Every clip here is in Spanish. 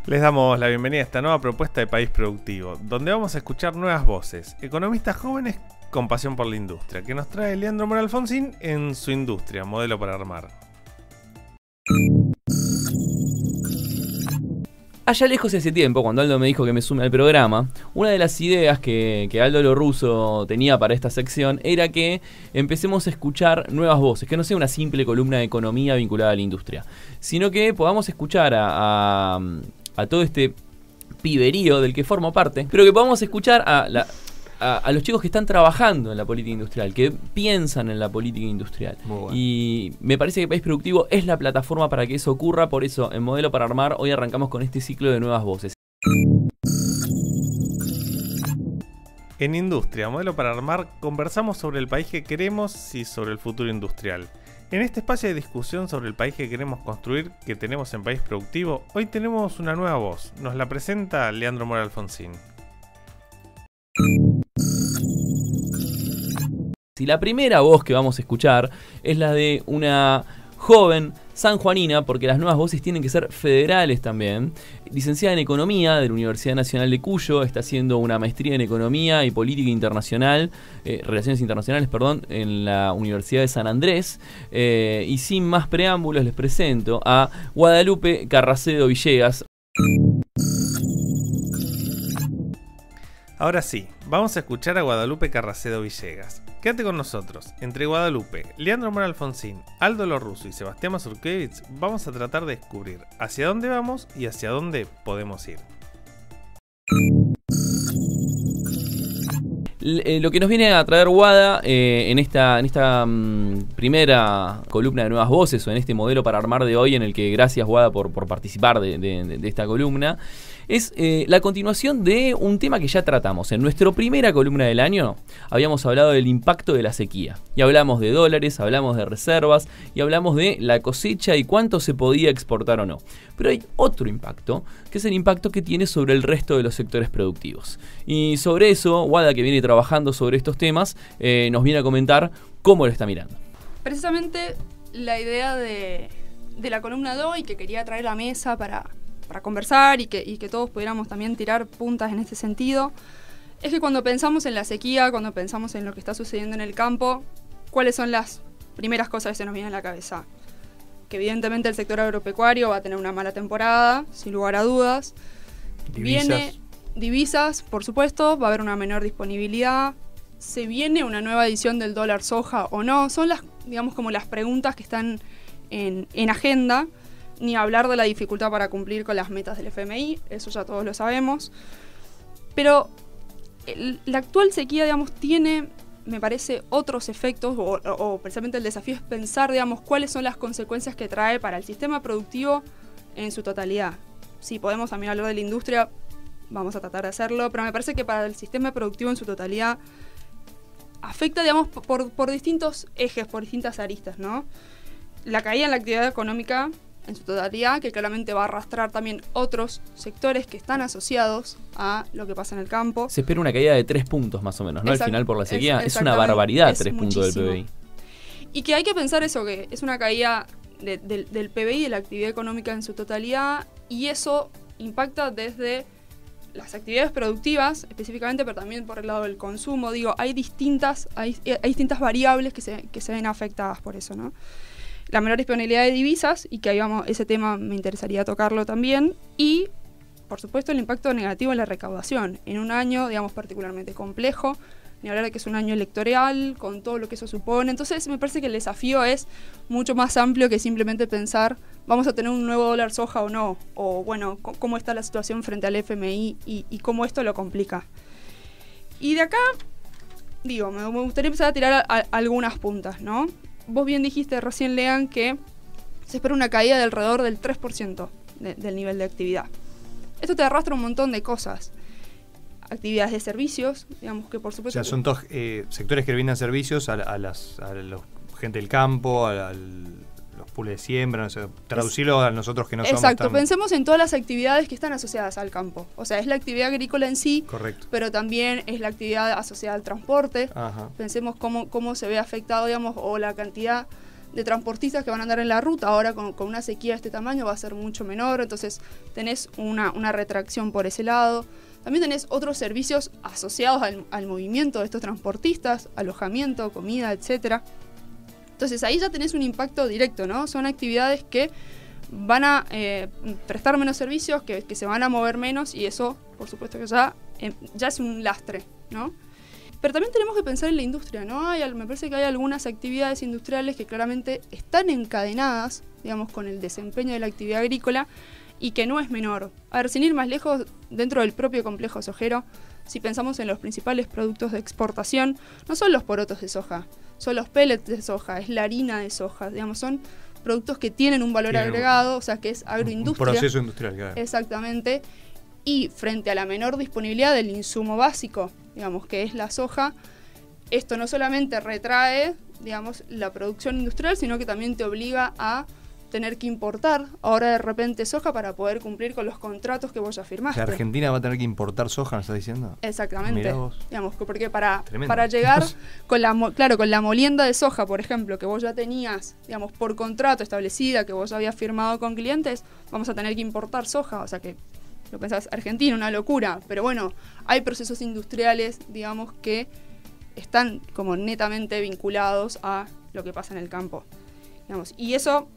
Les damos la bienvenida a esta nueva propuesta de País Productivo, donde vamos a escuchar nuevas voces, economistas jóvenes con pasión por la industria, que nos trae Leandro Mora Alfonsín en Su Industria, modelo para armar. Allá lejos hace tiempo, cuando Aldo me dijo que me sume al programa, una de las ideas que Aldo Lo Russo tenía para esta sección era que empecemos a escuchar nuevas voces, que no sea una simple columna de economía vinculada a la industria, sino que podamos escuchar a todo este piberío del que formo parte, pero que podamos escuchar a los chicos que están trabajando en la política industrial, que piensan en la política industrial. Bueno. Y me parece que País Productivo es la plataforma para que eso ocurra. Por eso, en Modelo para Armar, hoy arrancamos con este ciclo de nuevas voces. En Industria, Modelo para Armar, conversamos sobre el país que queremos y sobre el futuro industrial. En este espacio de discusión sobre el país que queremos construir, que tenemos en País Productivo, hoy tenemos una nueva voz. Nos la presenta Leandro Mora Alfonsín. Si la primera voz que vamos a escuchar es la de una joven sanjuanina, porque las nuevas voces tienen que ser federales también, licenciada en Economía de la Universidad Nacional de Cuyo, está haciendo una maestría en Economía y Política Internacional, Relaciones Internacionales, en la Universidad de San Andrés, y sin más preámbulos les presento a Guadalupe Carracedo Villegas. Ahora sí, vamos a escuchar a Guadalupe Carracedo Villegas. Quédate con nosotros. Entre Guadalupe, Leandro Mora Alfonsín, Aldo Lo Russo y Sebastián Mazurkiewicz vamos a tratar de descubrir hacia dónde vamos y hacia dónde podemos ir. Lo que nos viene a traer Guada en esta primera columna de Nuevas Voces, o en este modelo para armar de hoy, en el que gracias Guada por participar de esta columna, es la continuación de un tema que ya tratamos. En nuestra primera columna del año habíamos hablado del impacto de la sequía. Y hablamos de dólares, hablamos de reservas y hablamos de la cosecha y cuánto se podía exportar o no. Pero hay otro impacto, que es el impacto que tiene sobre el resto de los sectores productivos. Y sobre eso, Guada, que viene trabajando sobre estos temas, nos viene a comentar cómo lo está mirando. Precisamente la idea de la columna de hoy, que quería traer a la mesa para conversar y que todos pudiéramos también tirar puntas en este sentido, es que cuando pensamos en la sequía, cuando pensamos en lo que está sucediendo en el campo, ¿cuáles son las primeras cosas que se nos vienen a la cabeza? Que evidentemente el sector agropecuario va a tener una mala temporada, sin lugar a dudas. Divisas, por supuesto, va a haber una menor disponibilidad. ¿Se viene una nueva edición del dólar soja o no? Son las preguntas que están en agenda. Ni hablar de la dificultad para cumplir con las metas del FMI, eso ya todos lo sabemos. Pero la actual sequía, tiene, me parece, otros efectos, o precisamente el desafío es pensar, cuáles son las consecuencias que trae para el sistema productivo en su totalidad. Si podemos también hablar de la industria, vamos a tratar de hacerlo, pero me parece que para el sistema productivo en su totalidad afecta, por distintos ejes, por distintas aristas, ¿no? La caída en la actividad económica en su totalidad, que claramente va a arrastrar también otros sectores que están asociados a lo que pasa en el campo. Se espera una caída de 3 puntos más o menos, ¿no? Al final por la sequía es una barbaridad, 3 puntos del PBI. Y que hay que pensar eso, que es una caída del PBI, de la actividad económica en su totalidad, y eso impacta desde las actividades productivas, específicamente, pero también por el lado del consumo. Hay distintas variables que se ven afectadas por eso, ¿no? La menor disponibilidad de divisas, y que ese tema me interesaría tocarlo también, y por supuesto el impacto negativo en la recaudación, en un año, particularmente complejo, ni hablar de que es un año electoral, con todo lo que eso supone. Entonces me parece que el desafío es mucho más amplio que simplemente pensar, vamos a tener un nuevo dólar soja o no, o bueno, cómo está la situación frente al FMI y cómo esto lo complica. Y de acá, me gustaría empezar a tirar algunas puntas, ¿no? Vos bien dijiste recién, Lean, que se espera una caída de alrededor del 3% del nivel de actividad. Esto te arrastra un montón de cosas. Actividades de servicios, que por supuesto... O sea, son todos sectores que brindan servicios a la gente del campo, a los pools de siembra, no sé, traducirlo a nosotros que no somos Exacto, pensemos en todas las actividades que están asociadas al campo. O sea, es la actividad agrícola en sí, correcto, pero también es la actividad asociada al transporte. Ajá. Pensemos cómo se ve afectado, o la cantidad de transportistas que van a andar en la ruta. Ahora con una sequía de este tamaño va a ser mucho menor, entonces tenés una retracción por ese lado. También tenés otros servicios asociados al movimiento de estos transportistas, alojamiento, comida, etcétera. Entonces ahí ya tenés un impacto directo, ¿no? Son actividades que van a prestar menos servicios, que se van a mover menos, y eso, por supuesto que ya es un lastre, ¿no? Pero también tenemos que pensar en la industria, ¿no? Me parece que hay algunas actividades industriales que claramente están encadenadas, digamos, con el desempeño de la actividad agrícola y que no es menor. A ver, sin ir más lejos, dentro del propio complejo sojero, si pensamos en los principales productos de exportación, no son los porotos de soja, son los pellets de soja, es la harina de soja, digamos, son productos que tienen un valor agregado, o sea, que es agroindustria. Un proceso industrial, claro. Exactamente. Y frente a la menor disponibilidad del insumo básico, digamos, que es la soja, esto no solamente retrae, digamos, la producción industrial, sino que también te obliga a tener que importar ahora de repente soja para poder cumplir con los contratos que vos ya firmaste. O sea, Argentina va a tener que importar soja, ¿me estás diciendo? Exactamente. Digamos, porque para llegar con la molienda de soja, por ejemplo, que vos ya tenías, digamos, por contrato establecida, que vos ya habías firmado con clientes, vamos a tener que importar soja, o sea que lo pensás, Argentina, una locura, pero bueno, hay procesos industriales, digamos, que están como netamente vinculados a lo que pasa en el campo, digamos, y eso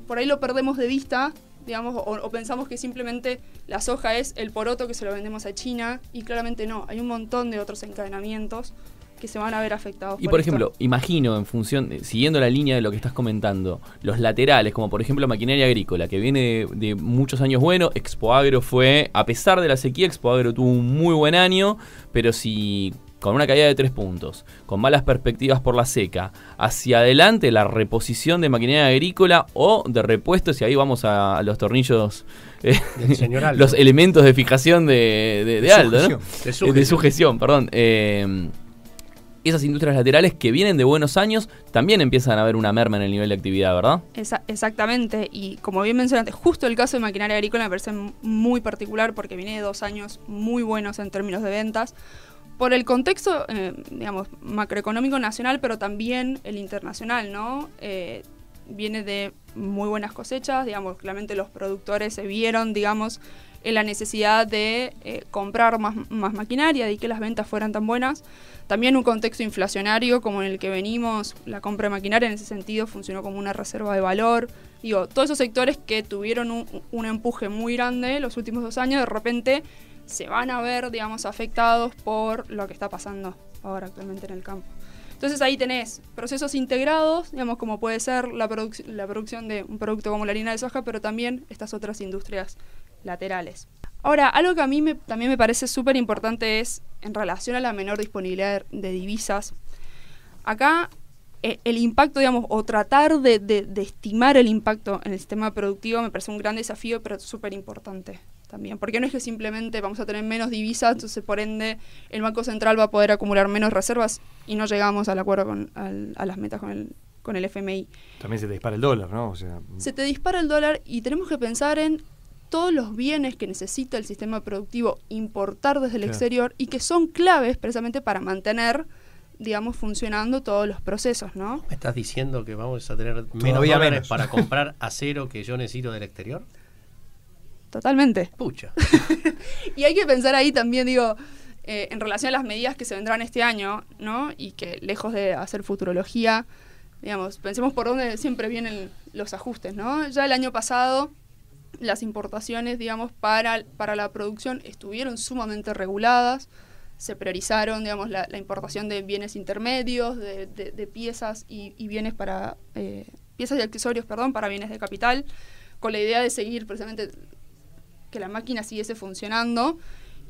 por ahí lo perdemos de vista, digamos, o pensamos que simplemente la soja es el poroto que se lo vendemos a China, y claramente no, hay un montón de otros encadenamientos que se van a ver afectados. Y por ejemplo, imagino, en función, siguiendo la línea de lo que estás comentando, los laterales, como por ejemplo maquinaria agrícola, que viene de muchos años buenos. Expoagro fue, a pesar de la sequía, Expoagro tuvo un muy buen año, pero si con una caída de 3 puntos, con malas perspectivas por la seca, hacia adelante la reposición de maquinaria agrícola o de repuesto, si ahí vamos a los tornillos, del señor Aldo, los elementos de fijación de Aldo, sujeción, ¿no? De sujeción, perdón. Esas industrias laterales que vienen de buenos años también empiezan a ver una merma en el nivel de actividad, ¿verdad? Exactamente, y como bien mencionaste, justo el caso de maquinaria agrícola me parece muy particular porque viene de 2 años muy buenos en términos de ventas, por el contexto, digamos, macroeconómico nacional, pero también el internacional, ¿no? Viene de muy buenas cosechas, digamos, claramente los productores se vieron, digamos, en la necesidad de comprar más maquinaria y que las ventas fueran tan buenas. También un contexto inflacionario como en el que venimos, la compra de maquinaria en ese sentido funcionó como una reserva de valor. Digo, todos esos sectores que tuvieron un empuje muy grande los últimos 2 años, de repente se van a ver, digamos, afectados por lo que está pasando ahora actualmente en el campo. Entonces ahí tenés procesos integrados, digamos, como puede ser la producción de un producto como la harina de soja, pero también estas otras industrias laterales. Ahora, algo que a mí también me parece súper importante es, en relación a la menor disponibilidad de divisas, acá el impacto, digamos, o tratar de estimar el impacto en el sistema productivo me parece un gran desafío, pero súper importante también. Porque no es que simplemente vamos a tener menos divisas, entonces por ende el Banco Central va a poder acumular menos reservas y no llegamos al acuerdo a las metas con el FMI. También se te dispara el dólar, ¿no? O sea, se te dispara el dólar y tenemos que pensar en todos los bienes que necesita el sistema productivo importar desde el exterior y que son claves precisamente para mantener, digamos, funcionando todos los procesos, ¿no? ¿Me estás diciendo que vamos a tener menos dólares para comprar acero que yo necesito del exterior? Totalmente. Pucha. Y hay que pensar ahí también, digo, en relación a las medidas que se vendrán este año, ¿no? Y que lejos de hacer futurología, digamos, pensemos por dónde siempre vienen los ajustes, ¿no? Ya el año pasado las importaciones, digamos, para la producción estuvieron sumamente reguladas, se priorizaron, digamos, la importación de bienes intermedios, de piezas y bienes para piezas y accesorios, para bienes de capital, con la idea de seguir precisamente que la máquina siguiese funcionando,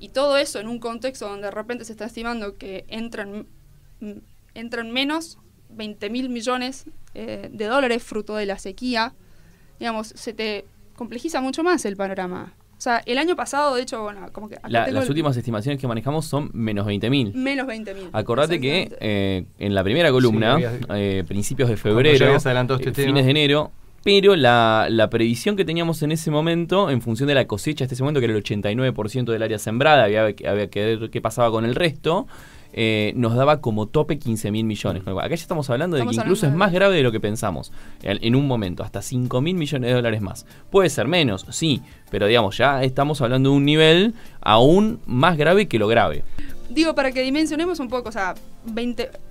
y todo eso en un contexto donde de repente se está estimando que entran menos 20.000 millones de dólares fruto de la sequía, digamos, se te complejiza mucho más el panorama. O sea, el año pasado, de hecho, bueno, como que... las últimas estimaciones que manejamos son menos 20.000. Menos 20.000. Acordate que en la primera columna, principios de febrero, fines de enero, pero la previsión que teníamos en ese momento, en función de la cosecha hasta ese momento, que era el 89% del área sembrada, había que ver qué pasaba con el resto, nos daba como tope 15.000 millones. Acá ya estamos hablando de que incluso es más grave de lo que pensamos en un momento, hasta 5.000 millones de dólares más. Puede ser menos, sí, pero digamos, ya estamos hablando de un nivel aún más grave que lo grave. Digo, para que dimensionemos un poco, o sea,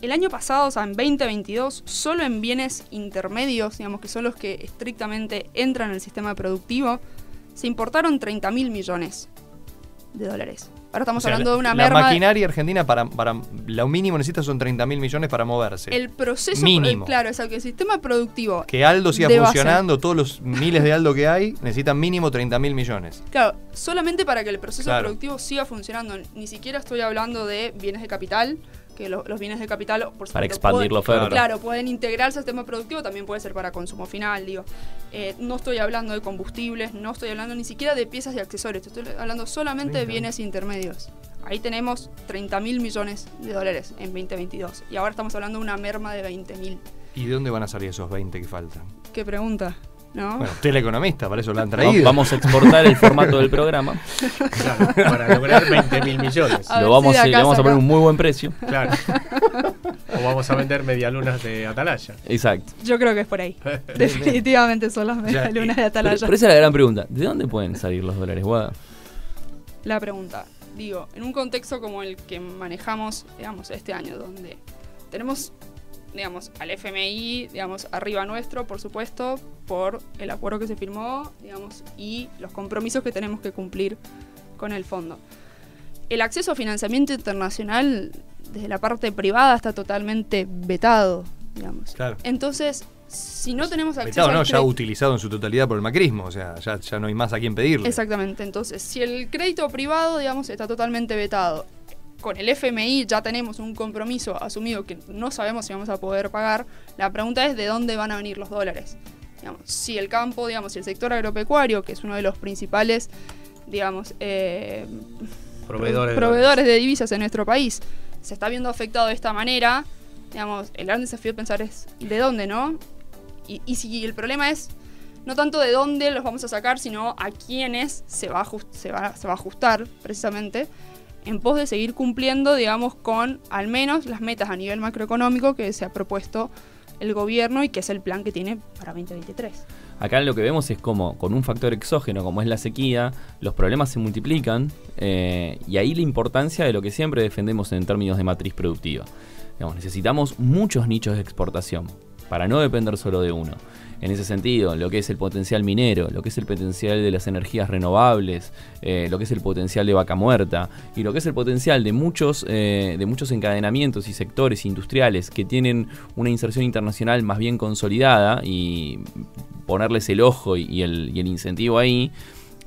el año pasado, o sea, en 2022, solo en bienes intermedios, digamos que son los que estrictamente entran en el sistema productivo, se importaron 30.000 millones de dólares. Ahora estamos hablando de una merma. La maquinaria argentina para lo mínimo necesita son 30.000 millones para moverse. El proceso mínimo. Claro, o sea, que el sistema productivo. Que Aldo siga funcionando, todos los miles de Aldo que hay, necesitan mínimo 30.000 millones. Claro, solamente para que el proceso productivo siga funcionando. Ni siquiera estoy hablando de bienes de capital, que los bienes de capital, por supuesto, para expandir la oferta. Claro, pueden integrarse al sistema productivo, también puede ser para consumo final, digo. No estoy hablando de combustibles, no estoy hablando ni siquiera de piezas y accesorios, estoy hablando solamente de bienes intermedios. Ahí tenemos 30.000 millones de dólares en 2022 y ahora estamos hablando de una merma de 20.000. ¿Y de dónde van a salir esos 20 que faltan? ¿Qué pregunta? ¿No? Bueno, usted es la economista, para eso lo han traído. Vamos a exportar el formato del programa. Claro, para lograr 20.000 millones. Le vamos a poner un muy buen precio. Claro. O vamos a vender medialunas de Atalaya. Exacto. Yo creo que es por ahí. Definitivamente son las medialunas de Atalaya. Pero esa es la gran pregunta. ¿De dónde pueden salir los dólares, Guada? La pregunta. Digo, en un contexto como el que manejamos, digamos, este año, donde tenemos, digamos, al FMI, digamos, arriba nuestro, por supuesto, por el acuerdo que se firmó, digamos, y los compromisos que tenemos que cumplir con el fondo. El acceso a financiamiento internacional desde la parte privada está totalmente vetado, digamos. Claro. Entonces, si no tenemos acceso vetado, no, ya utilizado en su totalidad por el macrismo, o sea, ya no hay más a quién pedirle. Exactamente, entonces, si el crédito privado, digamos, está totalmente vetado, con el FMI ya tenemos un compromiso asumido que no sabemos si vamos a poder pagar, la pregunta es de dónde van a venir los dólares. Digamos, si el campo, digamos, si el sector agropecuario, que es uno de los principales, digamos, proveedores de divisas en nuestro país, se está viendo afectado de esta manera, digamos, el gran desafío de pensar es de dónde, ¿no? Y si el problema es no tanto de dónde los vamos a sacar, sino a quiénes se va a ajustar precisamente, en pos de seguir cumpliendo, digamos, con al menos las metas a nivel macroeconómico que se ha propuesto el gobierno y que es el plan que tiene para 2023. Acá lo que vemos es como con un factor exógeno como es la sequía, los problemas se multiplican y ahí la importancia de lo que siempre defendemos en términos de matriz productiva. Digamos, necesitamos muchos nichos de exportación para no depender solo de uno. En ese sentido, lo que es el potencial minero, lo que es el potencial de las energías renovables, lo que es el potencial de vaca muerta y lo que es el potencial de muchos encadenamientos y sectores industriales que tienen una inserción internacional más bien consolidada y ponerles el ojo y el incentivo ahí,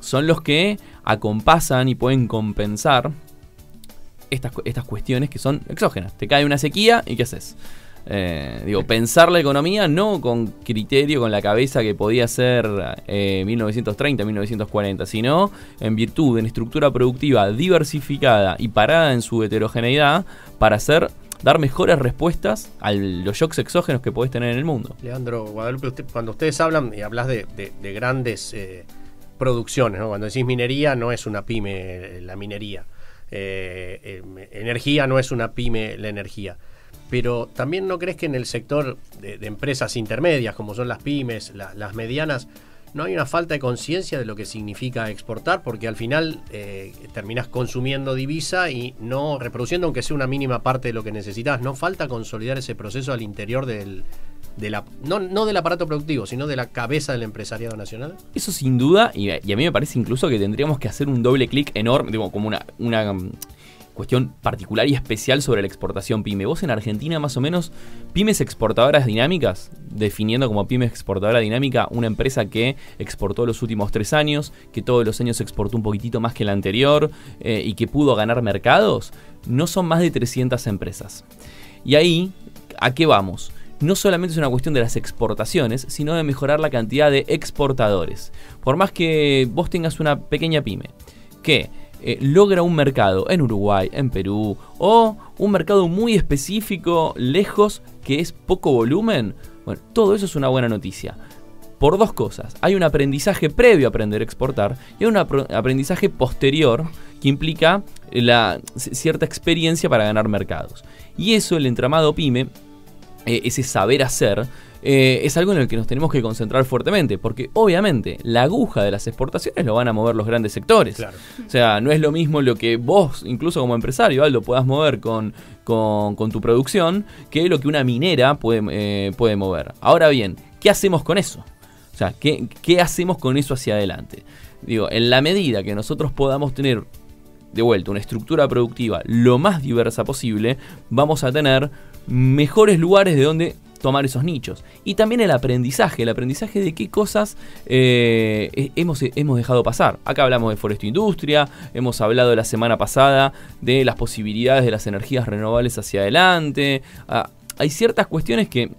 son los que acompasan y pueden compensar estas cuestiones que son exógenas. Te cae una sequía y ¿qué haces? Pensar la economía no con criterio, con la cabeza que podía ser 1930, 1940, sino en virtud de una estructura productiva diversificada y parada en su heterogeneidad para dar mejores respuestas a los shocks exógenos que podés tener en el mundo. Leandro, Guadalupe, cuando ustedes hablan y hablas de grandes producciones, ¿no? Cuando decís minería, no es una pyme la minería. Energía no es una pyme la energía. Pero también no crees que en el sector de empresas intermedias, como son las pymes, las medianas, no hay una falta de conciencia de lo que significa exportar, porque al final terminás consumiendo divisa y no reproduciendo, aunque sea una mínima parte de lo que necesitas. ¿No falta consolidar ese proceso al interior no del aparato productivo, sino de la cabeza del empresariado nacional? Eso sin duda, y a mí me parece incluso que tendríamos que hacer un doble clic enorme, digo, como una cuestión particular y especial sobre la exportación pyme. Vos en Argentina más o menos, pymes exportadoras dinámicas, definiendo como pyme exportadora dinámica una empresa que exportó los últimos 3 años, que todos los años exportó un poquitito más que la anterior y que pudo ganar mercados, no son más de 300 empresas. Y ahí, ¿a qué vamos? No solamente es una cuestión de las exportaciones, sino de mejorar la cantidad de exportadores. Por más que vos tengas una pequeña pyme que logra un mercado en Uruguay, en Perú, o un mercado muy específico, lejos, que es poco volumen, bueno, todo eso es una buena noticia. por dos cosas. Hay un aprendizaje previo a aprender a exportar y hay un aprendizaje posterior que implica cierta experiencia para ganar mercados. Y eso, el entramado PYME, ese saber hacer, es algo en el que nos tenemos que concentrar fuertemente, porque obviamente la aguja de las exportaciones lo van a mover los grandes sectores. Claro. O sea, no es lo mismo lo que vos, incluso como empresario, Aldo, puedas mover con tu producción que lo que una minera puede mover. Ahora bien, ¿qué hacemos con eso? O sea, ¿qué hacemos con eso hacia adelante? Digo, en la medida que nosotros podamos tener de vuelta una estructura productiva lo más diversa posible, vamos a tener mejores lugares de donde tomar esos nichos. Y también el aprendizaje de qué cosas hemos dejado pasar. Acá hablamos de forestoindustria, hemos hablado la semana pasada de las posibilidades de las energías renovables hacia adelante. Hay ciertas cuestiones que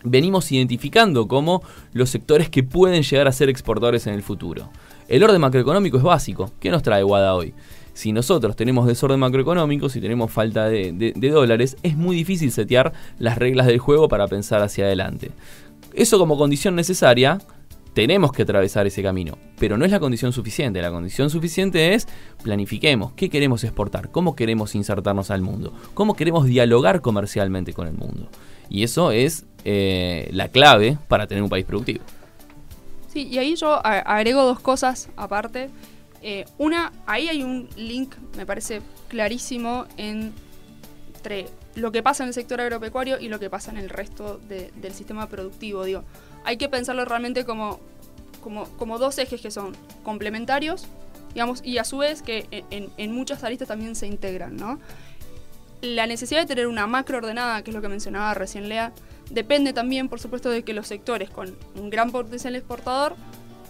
venimos identificando como los sectores que pueden llegar a ser exportadores en el futuro. El orden macroeconómico es básico. ¿Qué nos trae WADA hoy? Si nosotros tenemos desorden macroeconómico, si tenemos falta de dólares, es muy difícil setear las reglas del juego para pensar hacia adelante. Eso como condición necesaria, tenemos que atravesar ese camino, pero no es la condición suficiente. La condición suficiente es planifiquemos qué queremos exportar, cómo queremos insertarnos al mundo, cómo queremos dialogar comercialmente con el mundo. Y eso es la clave para tener un país productivo. Sí, y ahí yo agrego dos cosas aparte. Una, ahí hay un link, me parece clarísimo, entre lo que pasa en el sector agropecuario y lo que pasa en el resto del sistema productivo. Digo, hay que pensarlo realmente como dos ejes que son complementarios, digamos, y a su vez que en muchas aristas también se integran, ¿no? La necesidad de tener una macro ordenada, que es lo que mencionaba recién Lea, depende también, por supuesto, de que los sectores con un gran potencial exportador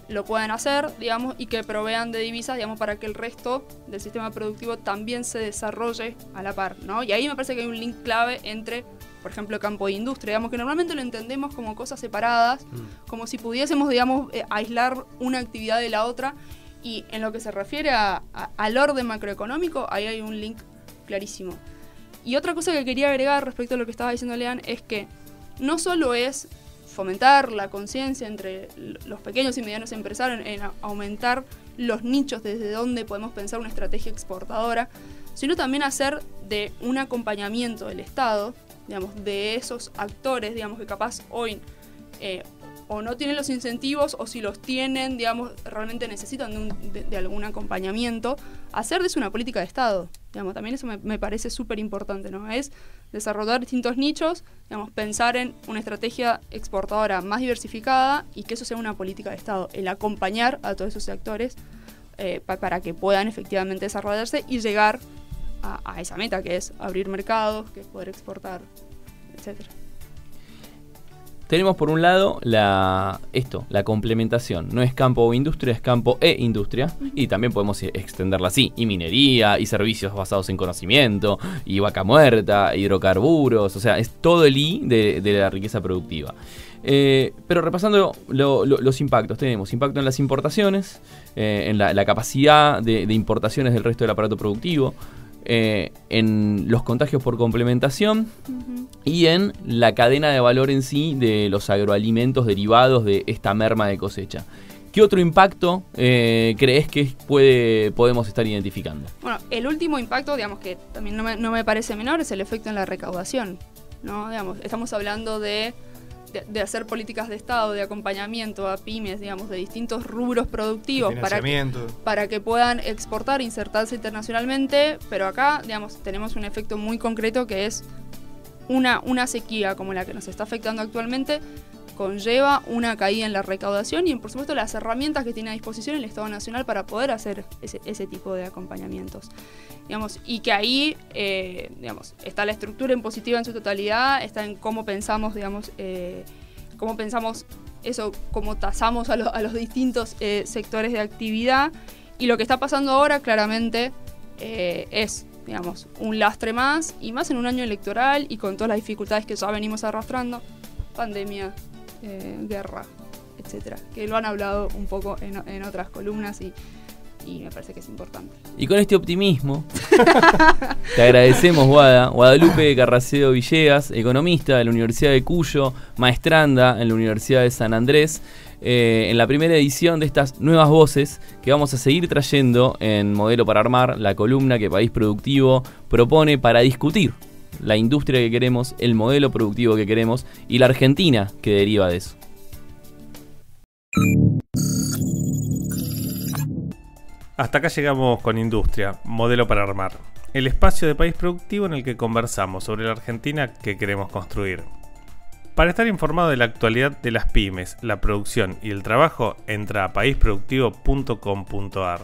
lo puedan hacer, digamos, y que provean de divisas, digamos, para que el resto del sistema productivo también se desarrolle a la par, ¿no? Y ahí me parece que hay un link clave entre, por ejemplo, campo e industria, digamos, que normalmente lo entendemos como cosas separadas, como si pudiésemos, digamos, aislar una actividad de la otra, y en lo que se refiere al orden macroeconómico, ahí hay un link clarísimo. Y otra cosa que quería agregar respecto a lo que estaba diciendo Lean es que no solo es fomentar la conciencia entre los pequeños y medianos empresarios en aumentar los nichos desde donde podemos pensar una estrategia exportadora, sino también hacer de un acompañamiento del Estado, digamos, de esos actores, digamos, que capaz hoy o no tienen los incentivos, o si los tienen, digamos, realmente necesitan de algún acompañamiento, hacer de eso una política de Estado. Digamos, también eso me parece súper importante, ¿no? Es desarrollar distintos nichos, digamos, pensar en una estrategia exportadora más diversificada y que eso sea una política de Estado, el acompañar a todos esos actores para que puedan efectivamente desarrollarse y llegar a esa meta, que es abrir mercados, que es poder exportar, etcétera. Tenemos por un lado la complementación. No es campo o industria, es campo e industria. Y también podemos extenderla así. Y minería, y servicios basados en conocimiento, y vaca muerta, hidrocarburos. O sea, es todo el I de la riqueza productiva. Pero repasando los impactos, tenemos impacto en las importaciones, en la capacidad de importaciones del resto del aparato productivo, en los contagios por complementación y en la cadena de valor en sí de los agroalimentos derivados de esta merma de cosecha. ¿Qué otro impacto crees que podemos estar identificando? Bueno, el último impacto, digamos, que también no me parece menor, es el efecto en la recaudación, ¿no? Digamos, estamos hablando de hacer políticas de Estado, de acompañamiento a pymes, digamos, de distintos rubros productivos para que puedan exportar, insertarse internacionalmente, pero acá, digamos, tenemos un efecto muy concreto que es una sequía como la que nos está afectando actualmente, conlleva una caída en la recaudación y, por supuesto, las herramientas que tiene a disposición el Estado Nacional para poder hacer ese tipo de acompañamientos. Digamos, y que ahí, digamos, está la estructura impositiva en su totalidad, está en cómo pensamos, digamos, eso, cómo tasamos a los distintos sectores de actividad, y lo que está pasando ahora claramente es, digamos, un lastre más, y más en un año electoral y con todas las dificultades que ya venimos arrastrando, pandemia, guerra, etcétera, que lo han hablado un poco en otras columnas, y y me parece que es importante. Y con este optimismo, te agradecemos, Guada. Guadalupe Carraceo Villegas, economista de la Universidad de Cuyo, maestranda en la Universidad de San Andrés, en la primera edición de estas nuevas voces que vamos a seguir trayendo en Modelo para Armar, la columna que País Productivo propone para discutir la industria que queremos, el modelo productivo que queremos y la Argentina que deriva de eso. Hasta acá llegamos con Industria, Modelo para Armar, el espacio de País Productivo en el que conversamos sobre la Argentina que queremos construir. Para estar informado de la actualidad de las pymes, la producción y el trabajo, entra a paisproductivo.com.ar.